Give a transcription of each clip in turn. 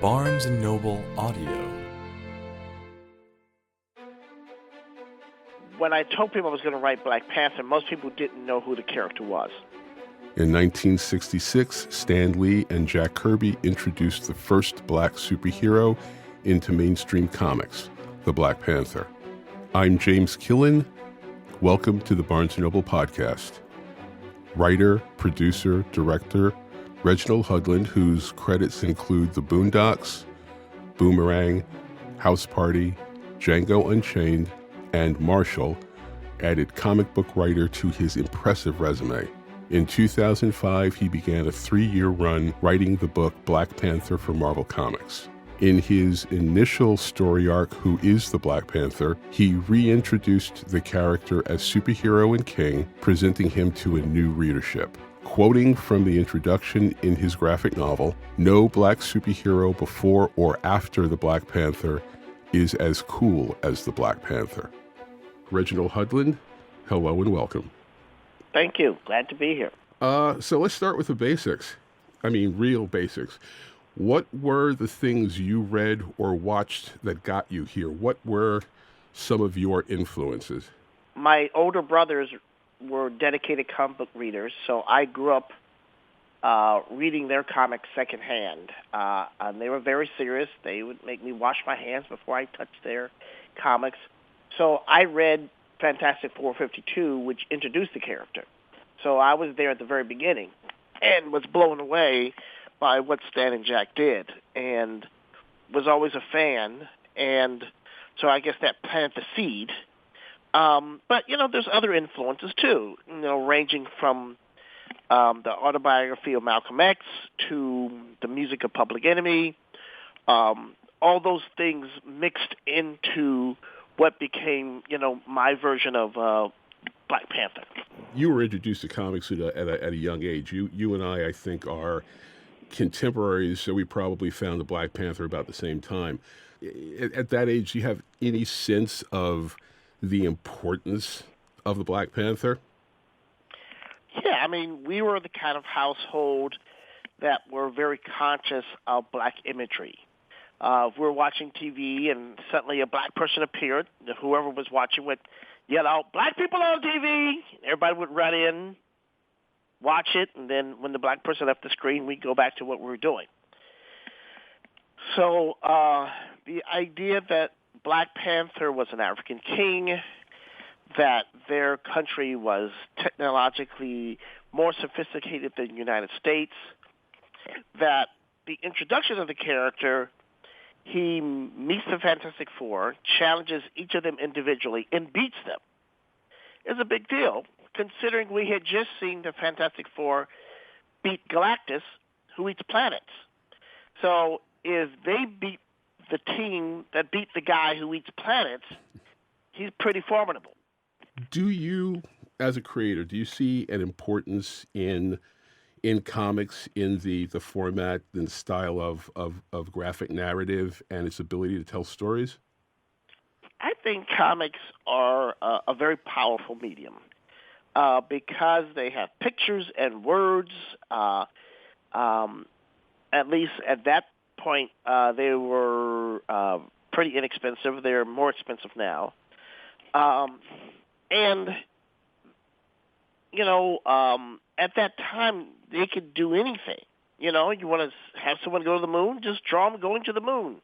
Barnes & Noble Audio. When I told people I was going to write Black Panther, most people didn't know who the character was. In 1966, Stan Lee and Jack Kirby introduced the first black superhero into mainstream comics, the Black Panther. I'm James Killen. Welcome to the Barnes & Noble podcast. Writer, producer, director, Reginald Hudlin, whose credits include The Boondocks, Boomerang, House Party, Django Unchained, and Marshall, added comic book writer to his impressive resume. In 2005, he began a 3-year run writing the book Black Panther for Marvel Comics. In his initial story arc, Who is the Black Panther?, he reintroduced the character as superhero and king, presenting him to a new readership. Quoting from the introduction in his graphic novel, "No black superhero before or after the Black Panther is as cool as the Black Panther." Reginald Hudlin, hello and welcome. Thank you. Glad to be here. So let's start with the basics. I mean, real basics. What were the things you read or watched that got you here? What were some of your influences? My older brothers were dedicated comic book readers, so I grew up reading their comics secondhand. And they were very serious. They would make me wash my hands before I touched their comics. So I read Fantastic Four 52, which introduced the character. So I was there at the very beginning and was blown away by what Stan and Jack did and was always a fan. And so I guess that planted the seed. But, there's other influences, too, ranging from the autobiography of Malcolm X to the music of Public Enemy. All those things mixed into what became, my version of Black Panther. You were introduced to comics at a young age. You and I think, are contemporaries, so we probably found the Black Panther about the same time. At that age, do you have any sense of the importance of the Black Panther? Yeah, we were the kind of household that were very conscious of black imagery. If we were watching TV and suddenly a black person appeared, whoever was watching would yell out, "Black people on TV!" Everybody would run in, watch it, and then when the black person left the screen, we'd go back to what we were doing. So the idea that Black Panther was an African king, that their country was technologically more sophisticated than the United States, that the introduction of the character, he meets the Fantastic Four, challenges each of them individually, and beats them, is a big deal, considering we had just seen the Fantastic Four beat Galactus, who eats planets. So if they beat the team that beat the guy who eats planets, he's pretty formidable. Do you, as a creator, do you see an importance in comics, in the format and style of graphic narrative and its ability to tell stories? I think comics are a very powerful medium because they have pictures and words. At least at that point, they were pretty inexpensive. They're more expensive now. At that time, they could do anything. You want to have someone go to the moon, just draw them going to the moon.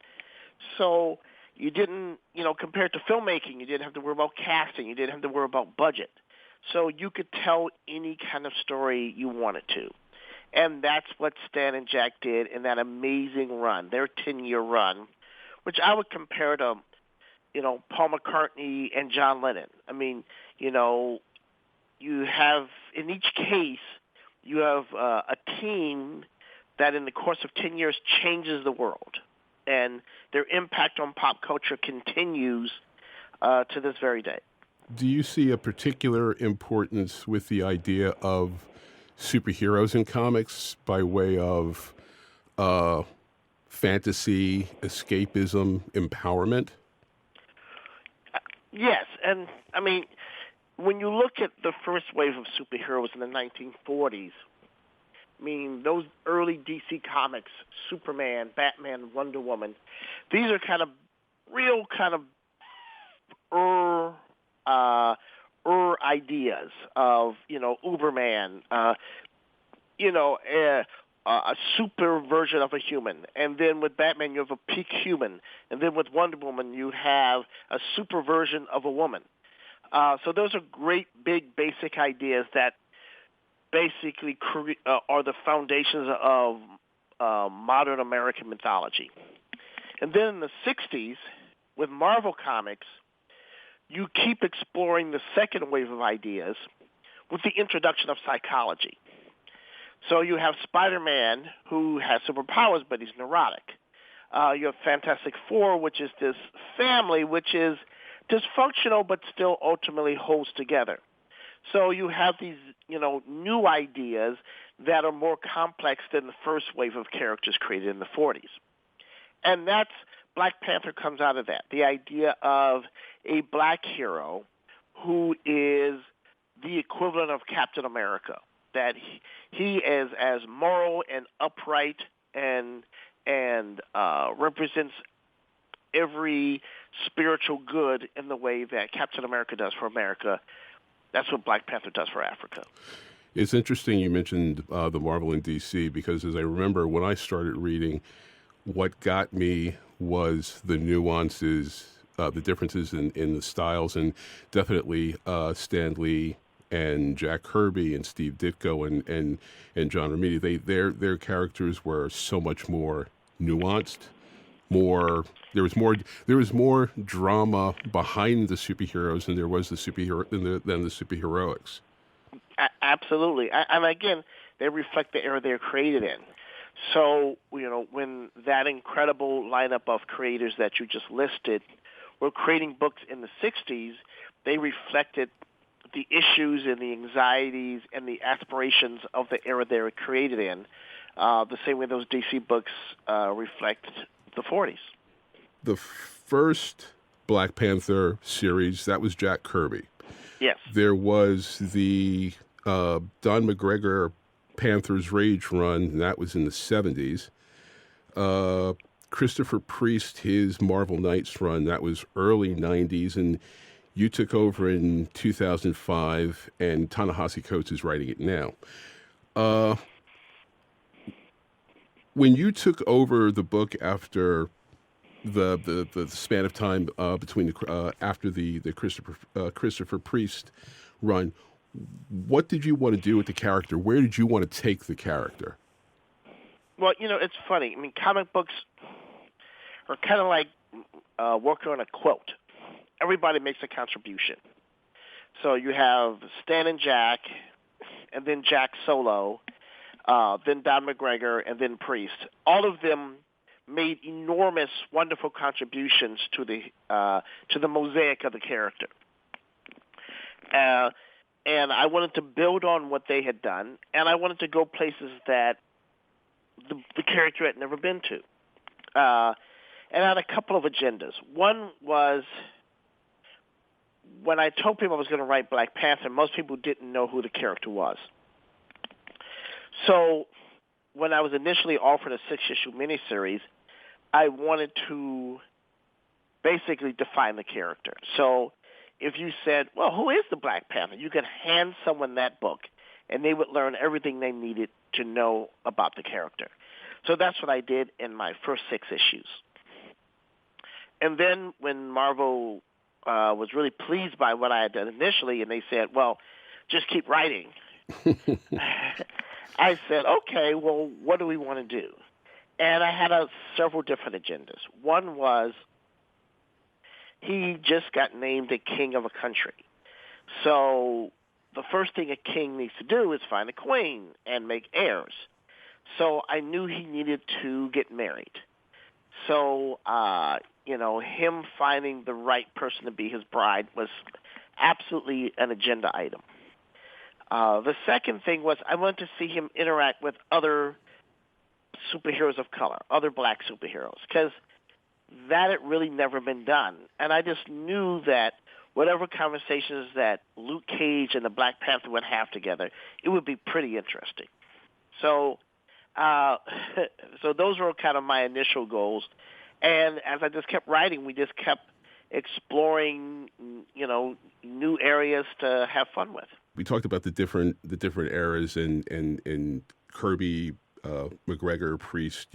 So you didn't, compared to filmmaking, you didn't have to worry about casting. You didn't have to worry about budget. So you could tell any kind of story you wanted to. And that's what Stan and Jack did in that amazing run, their 10-year run, which I would compare to, Paul McCartney and John Lennon. You have, in each case, you have a team that in the course of 10 years changes the world. And their impact on pop culture continues to this very day. Do you see a particular importance with the idea of superheroes in comics by way of fantasy, escapism, empowerment? Yes, and when you look at the first wave of superheroes in the 1940s, I mean, those early DC comics, Superman, Batman, Wonder Woman, these are kind of real kind of ideas of, Uberman, a super version of a human. And then with Batman, you have a peak human. And then with Wonder Woman, you have a super version of a woman. So those are great, big, basic ideas that basically are the foundations of modern American mythology. And then in the 60s, with Marvel Comics, you keep exploring the second wave of ideas with the introduction of psychology. So you have Spider-Man, who has superpowers, but he's neurotic. You have Fantastic Four, which is this family which is dysfunctional but still ultimately holds together. So you have these, new ideas that are more complex than the first wave of characters created in the 40s. And that's Black Panther comes out of that, the idea of a black hero who is the equivalent of Captain America, that he is as moral and upright and represents every spiritual good in the way that Captain America does for America. That's what Black Panther does for Africa. It's interesting you mentioned the Marvel and DC, because as I remember when I started reading, what got me was the nuances, the differences in the styles, and definitely Stan Lee and Jack Kirby and Steve Ditko and John Romita. Their characters were so much more nuanced. There was more drama behind the superheroes than there was the superheroics. Absolutely, and again, they reflect the era they're created in. So, when that incredible lineup of creators that you just listed were creating books in the 60s, they reflected the issues and the anxieties and the aspirations of the era they were created in, the same way those DC books reflect the 40s. The first Black Panther series, that was Jack Kirby. Yes. There was the Don McGregor Panther's Rage run, and that was in the 70s. Christopher Priest, his Marvel Knights run, that was early 90s, and you took over in 2005, and Ta-Nehisi Coates is writing it now. When you took over the book after the span of time between after the Christopher Priest run, what did you want to do with the character? Where did you want to take the character? Well, it's funny. I mean, comic books are kind of like working on a quilt. Everybody makes a contribution. So you have Stan and Jack, and then Jack solo, then Don McGregor, and then Priest. All of them made enormous, wonderful contributions to the mosaic of the character. And I wanted to build on what they had done, and I wanted to go places that the character had never been to. And I had a couple of agendas. One was, when I told people I was going to write Black Panther, most people didn't know who the character was. So when I was initially offered a 6-issue miniseries, I wanted to basically define the character. So if you said, well, who is the Black Panther? You could hand someone that book, and they would learn everything they needed to know about the character. So that's what I did in my first 6 issues. And then when Marvel was really pleased by what I had done initially, and they said, well, just keep writing. I said, okay, well, what do we want to do? And I had several different agendas. One was, he just got named a king of a country. So the first thing a king needs to do is find a queen and make heirs. So I knew he needed to get married. So, him finding the right person to be his bride was absolutely an agenda item. The second thing was, I wanted to see him interact with other superheroes of color, other black superheroes, because that had really never been done. And I just knew that whatever conversations that Luke Cage and the Black Panther would have together, it would be pretty interesting. So, so those were kind of my initial goals. And as I just kept writing, we just kept exploring, new areas to have fun with. We talked about the different eras, and Kirby, McGregor, Priest,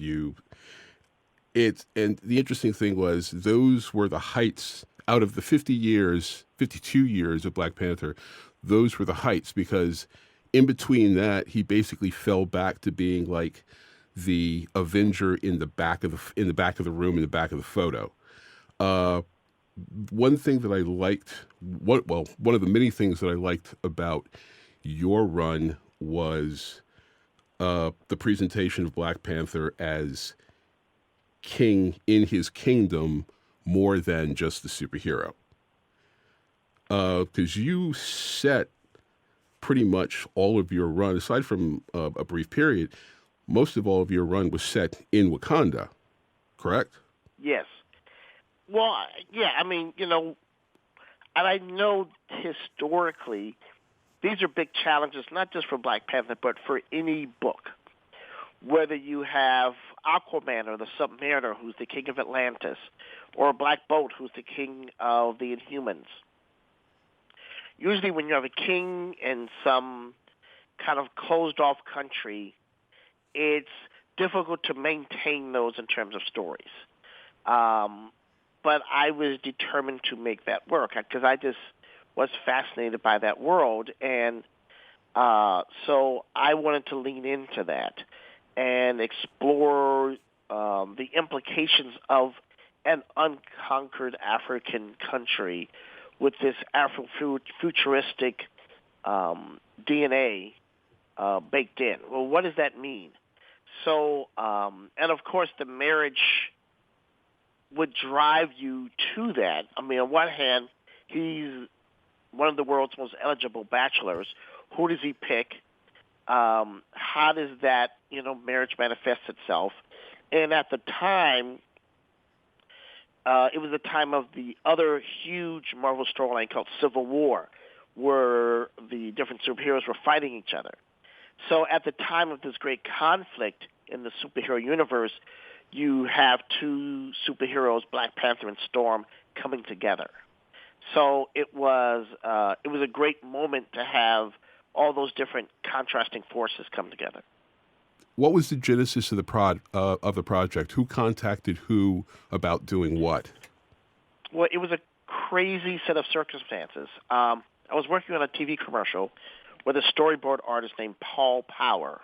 and the interesting thing was those were the heights out of the 52 years of Black Panther. Those were the heights, because in between that, he basically fell back to being like the Avenger in the back of the room, in the back of the photo. One thing that I liked, one of the many things that I liked about your run was the presentation of Black Panther as king in his kingdom more than just the superhero. Because you set pretty much all of your run, aside from a brief period, most of all of your run was set in Wakanda, correct? Yes. Well, yeah, and I know historically these are big challenges, not just for Black Panther, but for any book. Whether you have Aquaman or the Submariner, who's the king of Atlantis, or Black Bolt, who's the king of the Inhumans. Usually when you have a king in some kind of closed-off country, it's difficult to maintain those in terms of stories. But I was determined to make that work because I just was fascinated by that world. And so I wanted to lean into that and explore the implications of an unconquered African country with this Afrofuturistic DNA baked in. Well, what does that mean? So, and of course, the marriage would drive you to that. I mean, on one hand, he's one of the world's most eligible bachelors. Who does he pick? How does that, marriage manifest itself? And at the time, it was the time of the other huge Marvel storyline called Civil War, where the different superheroes were fighting each other. So at the time of this great conflict in the superhero universe, you have two superheroes, Black Panther and Storm, coming together. So it was a great moment to have all those different contrasting forces come together. What was the genesis of the project? Who contacted who about doing what? Well, it was a crazy set of circumstances. I was working on a TV commercial with a storyboard artist named Paul Power,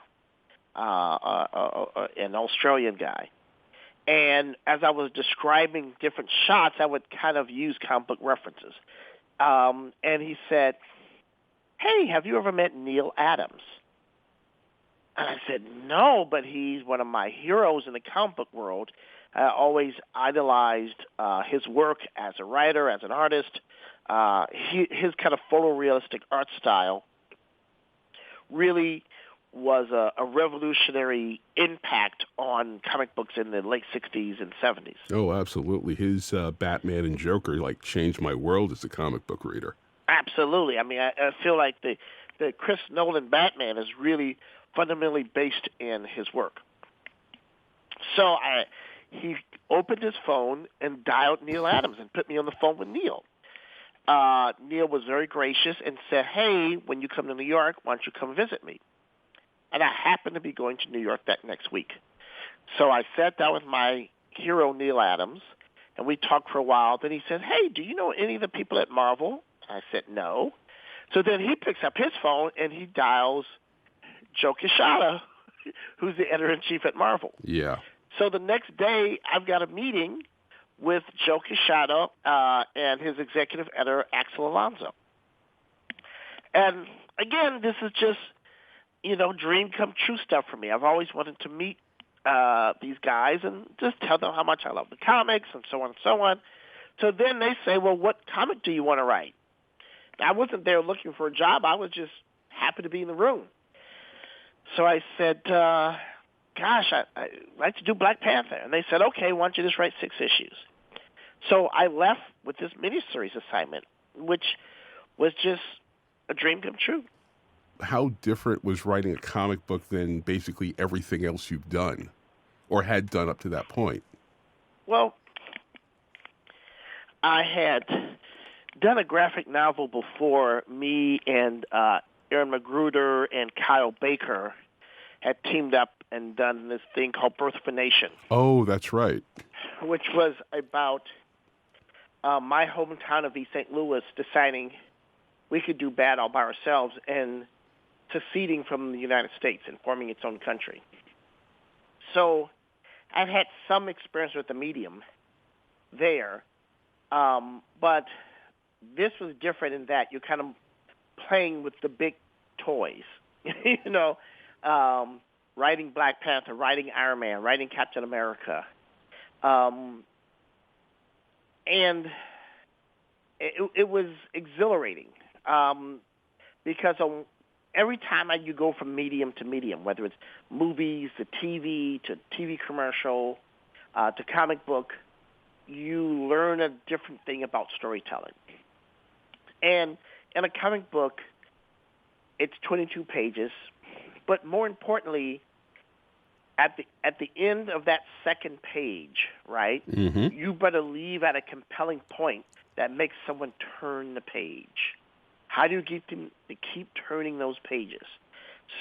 an Australian guy. And as I was describing different shots, I would kind of use comic book references. And he said, "Hey, have you ever met Neil Adams?" And I said, "No, but he's one of my heroes in the comic book world. I always idolized his work as a writer, as an artist. His kind of photorealistic art style really was a revolutionary impact on comic books in the late 60s and 70s. Oh, absolutely. His Batman and Joker changed my world as a comic book reader. Absolutely. I mean, I feel like the Chris Nolan Batman is really fundamentally based in his work. So he opened his phone and dialed Neil Adams and put me on the phone with Neil. Neil was very gracious and said, "Hey, when you come to New York, why don't you come visit me?" And I happened to be going to New York that next week. So I sat down with my hero, Neil Adams, and we talked for a while. Then he said, "Hey, do you know any of the people at Marvel?" I said, "No." So then he picks up his phone and he dials Joe Quesada, who's the editor-in-chief at Marvel. Yeah. So the next day, I've got a meeting with Joe Quesada and his executive editor, Axel Alonso. And again, this is just, dream come true stuff for me. I've always wanted to meet these guys and just tell them how much I love the comics and so on and so on. So then they say, "Well, what comic do you want to write?" I wasn't there looking for a job. I was just happy to be in the room. So I said, "Gosh, I'd like to do Black Panther." And they said, "Okay, why don't you just write 6 issues?" So I left with this miniseries assignment, which was just a dream come true. how different was writing a comic book than basically everything else you've done or had done up to that point? Well, I had done a graphic novel before. Me and Aaron Magruder and Kyle Baker had teamed up and done this thing called Birth of a Nation. Oh, that's right. Which was about my hometown of East St. Louis deciding we could do bad all by ourselves and seceding from the United States and forming its own country. So I've had some experience with the medium there, but this was different in that you're kind of playing with the big toys, writing Black Panther, writing Iron Man, writing Captain America. And it was exhilarating because every time you go from medium to medium, whether it's movies to TV commercial to comic book, you learn a different thing about storytelling. And in a comic book, it's 22 pages, but more importantly, at the end of that second page, right, Mm-hmm. you better leave at a compelling point that makes someone turn the page. How do you get them to keep turning those pages?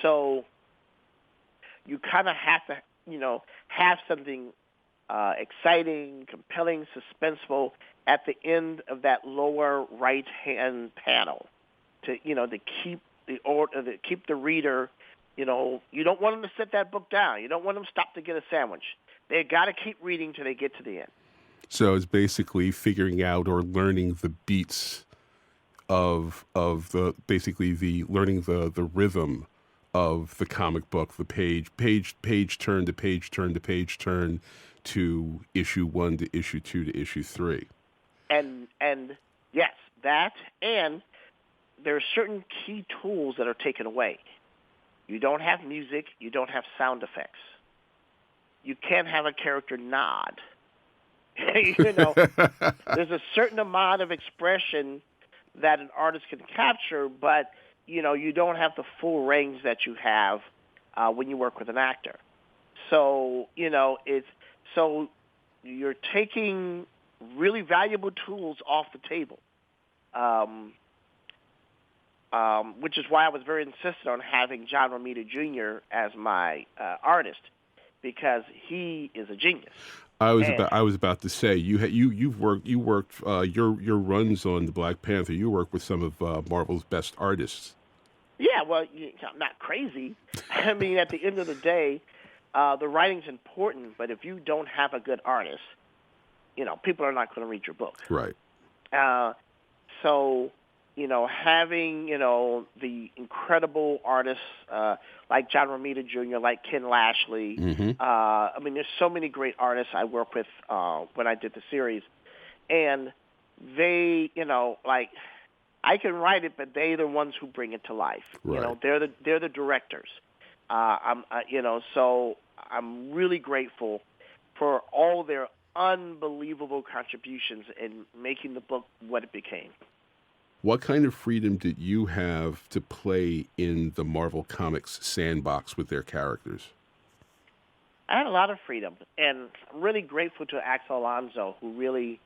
So you kind of have to, have something exciting, compelling, suspenseful at the end of that lower right-hand panel to keep keep the reader. You don't want them to set that book down. You don't want them to stop to get a sandwich. They got to keep reading till they get to the end. So it's basically figuring out or learning the beats of the learning the rhythm of the comic book, the page turn to page turn to page turn to issue 1 to issue 2 to issue 3. And yes, that, and there are certain key tools that are taken away. You don't have music. You don't have sound effects. You can't have a character nod. There's a certain amount of expression that an artist can capture, but, you don't have the full range that you have when you work with an actor. So, so you're taking really valuable tools off the table. Which is why I was very insistent on having John Romita Jr. as my artist, because he is a genius. I was about to say you worked your runs on the Black Panther. You work with some of Marvel's best artists. Yeah, well, I'm not crazy. I mean, at the end of the day, the writing's important, but if you don't have a good artist, people are not going to read your book. Right. So, having, the incredible artists like John Romita Jr., like Ken Lashley. Mm-hmm. I mean, there's so many great artists I work with when I did the series. And they, I can write it, but they're the ones who bring it to life. Right. They're the directors. So I'm really grateful for all their unbelievable contributions in making the book what it became. What kind of freedom did you have to play in the Marvel Comics sandbox with their characters? I had a lot of freedom, and I'm really grateful to Axel Alonso, who really,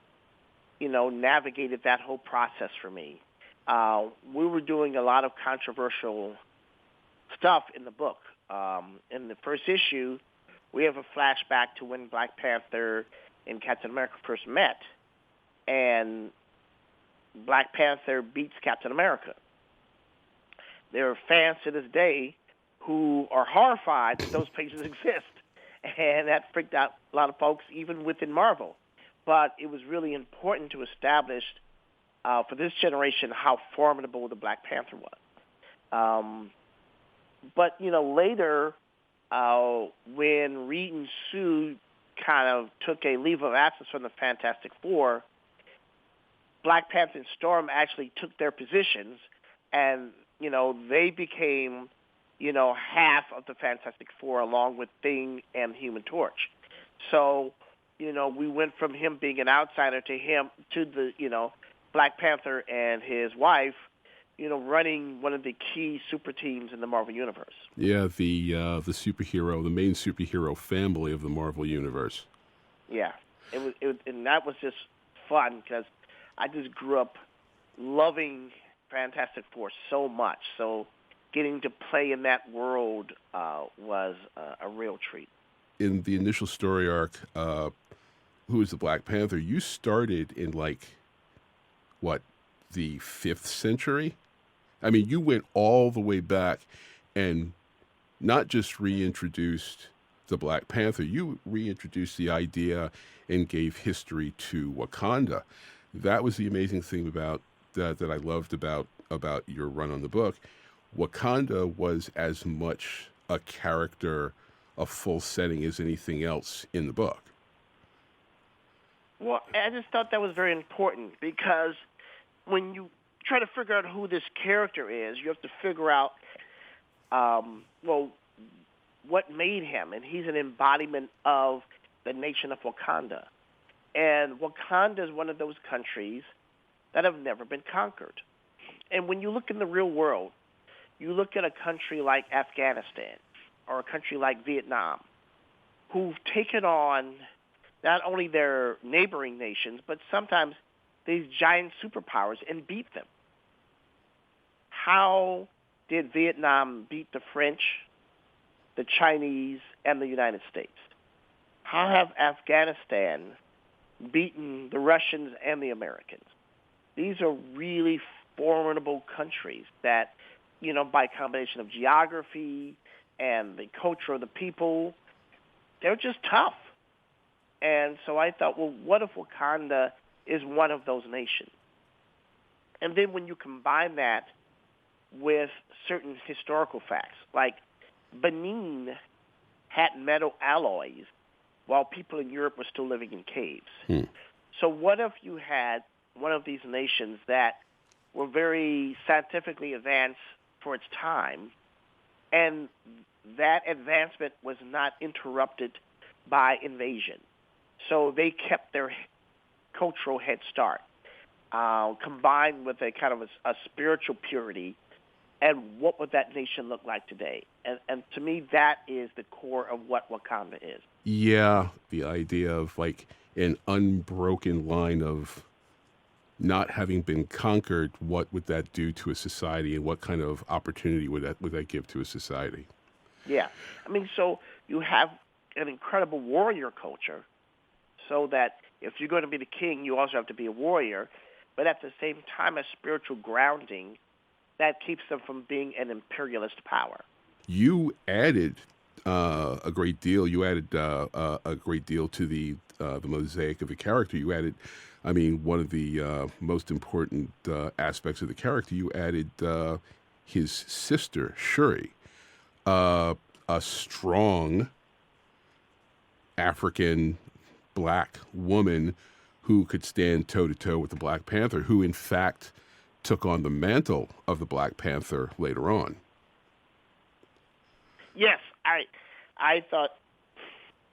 navigated that whole process for me. We were doing a lot of controversial stuff in the book. In the first issue, we have a flashback to when Black Panther and Captain America first met, and Black Panther beats Captain America. There are fans to this day who are horrified that those pages exist, and that freaked out a lot of folks, even within Marvel. But it was really important to establish for this generation how formidable the Black Panther was. But, later, when Reed and Sue kind of took a leave of absence from the Fantastic Four, Black Panther and Storm actually took their positions, and, they became, half of the Fantastic Four along with Thing and Human Torch. So, we went from him being an outsider to the, Black Panther and his wife running one of the key super teams in the Marvel Universe. Yeah, the superhero, the main superhero family of the Marvel Universe. Yeah, and that was just fun because I just grew up loving Fantastic Four so much. So getting to play in that world was a real treat. In the initial story arc, who is the Black Panther? You started in the 5th century? I mean, you went all the way back and not just reintroduced the Black Panther, you reintroduced the idea and gave history to Wakanda. That was the amazing thing about that I loved about your run on the book. Wakanda was as much a character, a full setting as anything else in the book. Well, I just thought that was very important because when you try to figure out who this character is, you have to figure out, what made him. And he's an embodiment of the nation of Wakanda. And Wakanda is one of those countries that have never been conquered. And when you look in the real world, you look at a country like Afghanistan or a country like Vietnam, who've taken on not only their neighboring nations, but sometimes these giant superpowers and beat them. How did Vietnam beat the French, the Chinese, and the United States? How have Afghanistan beaten the Russians and the Americans? These are really formidable countries that, by a combination of geography and the culture of the people, they're just tough. And so I thought, well, what if Wakanda is one of those nations? And then when you combine that with certain historical facts, like Benin had metal alloys while people in Europe were still living in caves. So what if you had one of these nations that were very scientifically advanced for its time, and that advancement was not interrupted by invasion? So they kept their cultural head start, combined with a kind of a spiritual purity. And what would that nation look like today? And to me, that is the core of what Wakanda is. Yeah, the idea of like an unbroken line of not having been conquered. What would that do to a society, and what kind of opportunity would that give to a society? Yeah, I mean, so you have an incredible warrior culture, so that if you're going to be the king, you also have to be a warrior, but at the same time, a spiritual grounding that keeps them from being an imperialist power. You added a great deal. You added a great deal to the mosaic of the character. You added, I mean, one of the most important aspects of the character. You added his sister, Cherie, a strong African black woman who could stand toe-to-toe with the Black Panther, who in fact took on the mantle of the Black Panther later on. Yes, I thought,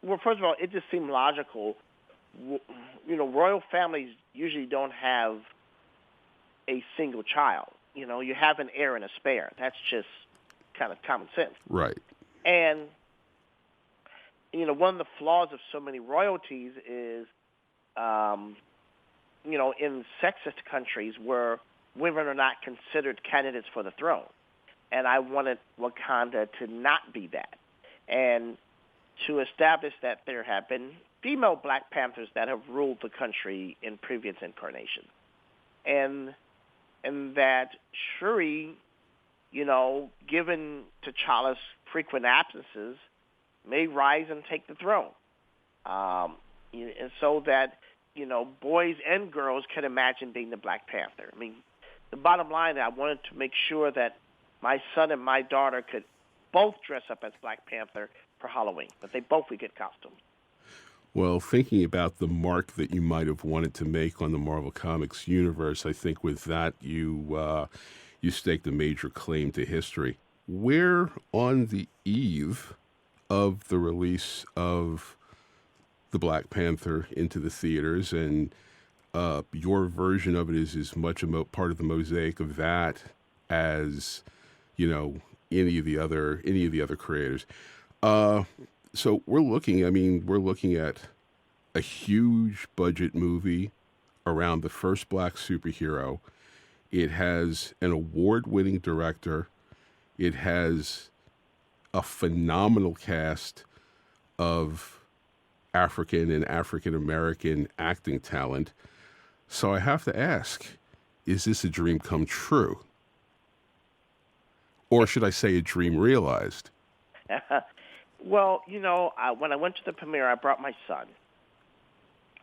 well, first of all, it just seemed logical. Royal families usually don't have a single child. You have an heir and a spare. That's just kind of common sense. Right. And, one of the flaws of so many royalties is, in sexist countries where women are not considered candidates for the throne. And I wanted Wakanda to not be that. And to establish that there have been female Black Panthers that have ruled the country in previous incarnations. And that Cherie, given T'Challa's frequent absences, may rise and take the throne. And so that, boys and girls can imagine being the Black Panther. I mean, the bottom line, I wanted to make sure that my son and my daughter could both dress up as Black Panther for Halloween, but they both would get costumes. Well, thinking about the mark that you might have wanted to make on the Marvel Comics universe, I think with that you staked a major claim to history. We're on the eve of the release of the Black Panther into the theaters, and your version of it is as much a part of the mosaic of that as, any of the other creators. So we're looking at a huge budget movie around the first black superhero. It has an award-winning director. It has a phenomenal cast of African and African-American acting talent. So I have to ask, is this a dream come true? Or should I say a dream realized? Well, when I went to the premiere, I brought my son,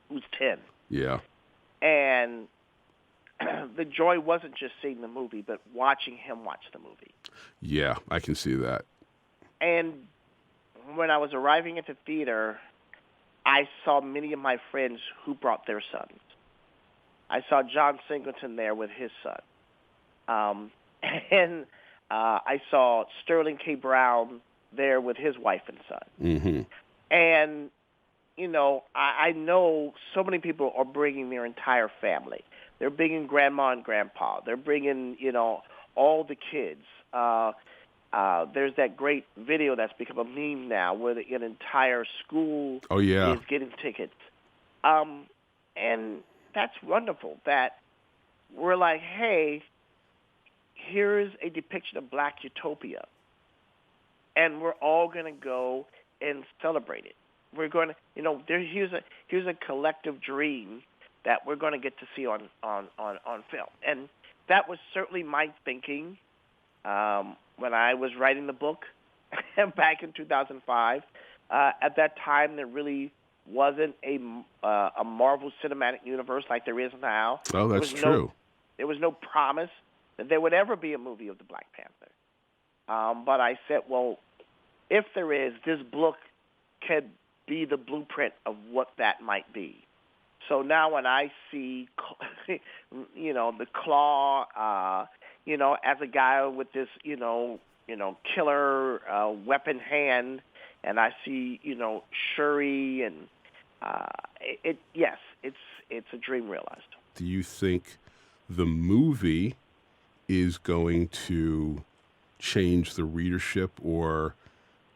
who's 10. Yeah. And the joy wasn't just seeing the movie, but watching him watch the movie. Yeah, I can see that. And when I was arriving at the theater, I saw many of my friends who brought their sons. I saw John Singleton there with his son. And I saw Sterling K. Brown there with his wife and son. Mm-hmm. And, I know so many people are bringing their entire family. They're bringing grandma and grandpa. They're bringing, all the kids. There's that great video that's become a meme now where an entire school is getting tickets. And that's wonderful that we're like, hey, here's a depiction of black utopia. And we're all going to go and celebrate it. We're going to, here's a collective dream that we're going to get to see on film. And that was certainly my thinking when I was writing the book back in 2005. At that time, there really wasn't a Marvel Cinematic Universe like there is now. Oh, that's true. There was no promise that there would ever be a movie of the Black Panther. But I said, well, if there is, this book could be the blueprint of what that might be. So now when I see, the Claw, as a guy with this, killer weapon hand, and I see, Cherie, and it's a dream realized. Do you think the movie is going to change the readership or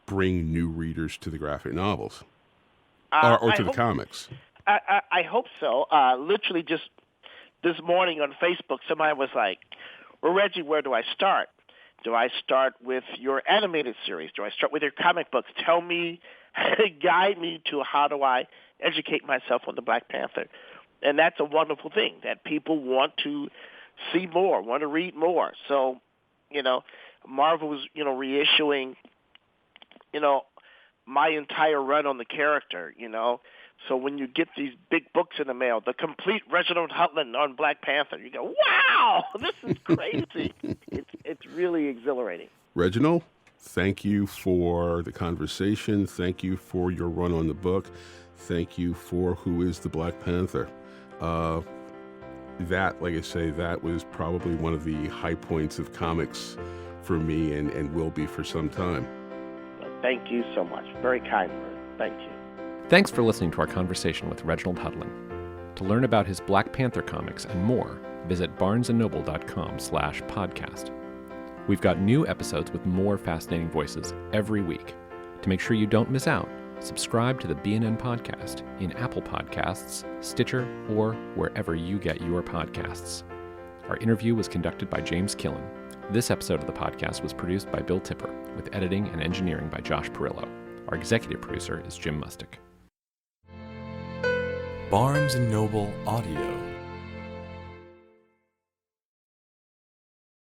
bring new readers to the graphic novels or to the comics? I hope so. Literally just this morning on Facebook, somebody was like, well, Reggie, where do I start? Do I start with your animated series? Do I start with your comic books? Tell me, guide me to how do I educate myself on the Black Panther? And that's a wonderful thing, that people want to see more, want to read more. So, Marvel's, reissuing, my entire run on the character, So when you get these big books in the mail, the complete Reginald Hudlin on Black Panther, you go, wow, this is crazy. It's really exhilarating. Reginald, thank you for the conversation. Thank you for your run on the book. Thank you for Who is the Black Panther. That, like I say, that was probably one of the high points of comics for me and will be for some time. Thank you so much. Very kind word. Thank you. Thanks for listening to our conversation with Reginald Hudlin. To learn about his Black Panther comics and more, visit barnesandnoble.com/podcast. We've got new episodes with more fascinating voices every week. To make sure you don't miss out, subscribe to the BNN Podcast in Apple Podcasts, Stitcher, or wherever you get your podcasts. Our interview was conducted by James Killen. This episode of the podcast was produced by Bill Tipper, with editing and engineering by Josh Perillo. Our executive producer is Jim Mustick. Barnes & Noble Audio.